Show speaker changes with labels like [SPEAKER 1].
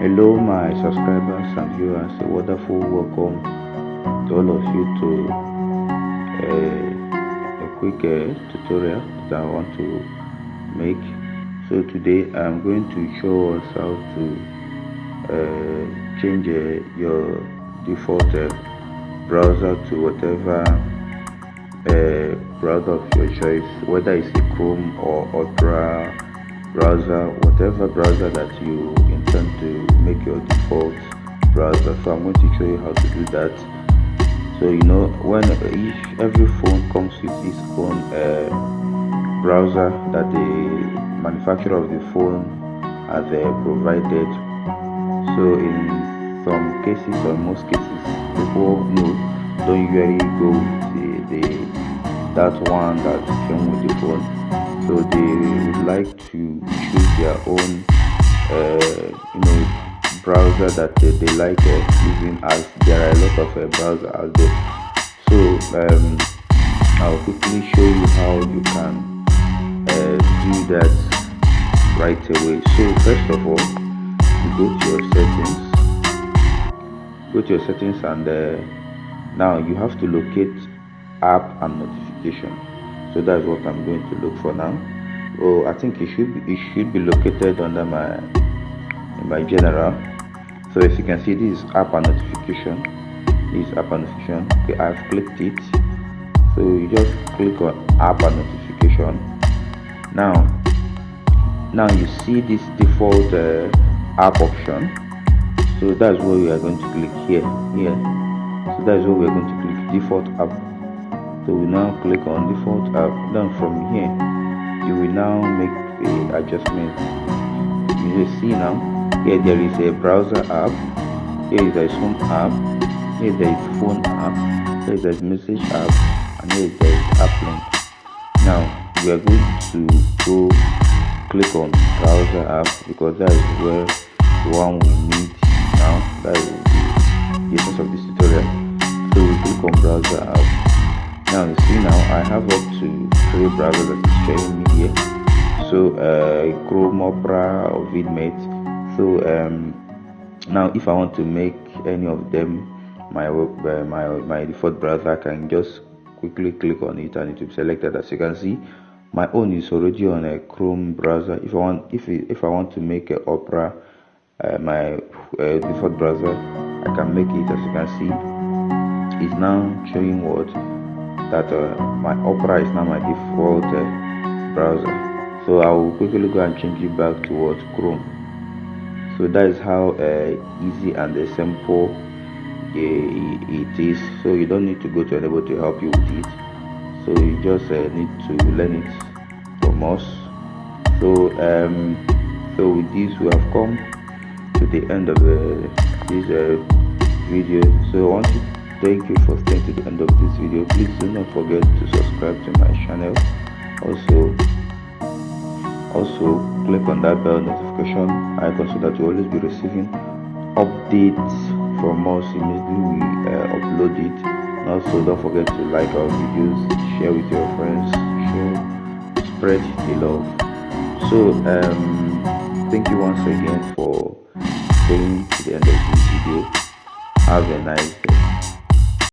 [SPEAKER 1] Hello, my subscribers and viewers. A wonderful welcome to all of you to a quick tutorial that I want to make. So today I'm going to show us how to change your default browser to whatever browser of your choice, whether it's a Chrome or Opera browser, whatever browser that you intend to make your default browser. So I'm going to show you how to do that. So when every phone comes with its own browser that the manufacturer of the phone has provided. So in some cases or most cases, people don't usually go with that one that came with the phone. So they would like to choose their own browser that they like using, as there are a lot of browsers out there. So I'll quickly show you how you can do that right away. So first of all, you go to your settings and now you have to locate app and notification. So that's what I'm going to look for now. Oh, I think it should be located under my general. So as you can see, this is app and notification. Okay, I've clicked it. So you just click on app and notification. Now you see this default app option. So that's where we are going to click here. So that's where we are going to click default app. So we now click on default app. Then from here you will now make the adjustment. You will see now here there is a browser app, here is a Zoom app, here there is phone app, here there is message app, and here there is app link. Now we are going to go click on browser app because that is where the one we need now. That is the essence of this tutorial. So we click on browser app. Now you see, now I have up to 3 browsers that is showing me here. So Chrome, Opera, or Vidmate. So now if I want to make any of them my default browser, I can just quickly click on it and it will be selected. As you can see, my own is already on a Chrome browser. If I want to make a Opera my default browser, I can make it. As you can see, it's now showing what that my Opera is now my default browser. So I will quickly go and change it back towards Chrome. So that is how easy and simple it is. So you don't need to go to anybody to help you with it. So you just need to learn it from us. So with this we have come to the end of this video. So I want to thank you for staying to the end of this video. Please do not forget to subscribe to my channel. Also click on that bell notification icon so that you always be receiving updates from us immediately we upload it. And also don't forget to like our videos, share with your friends, spread the love. So thank you once again for staying to the end of this video. Have a nice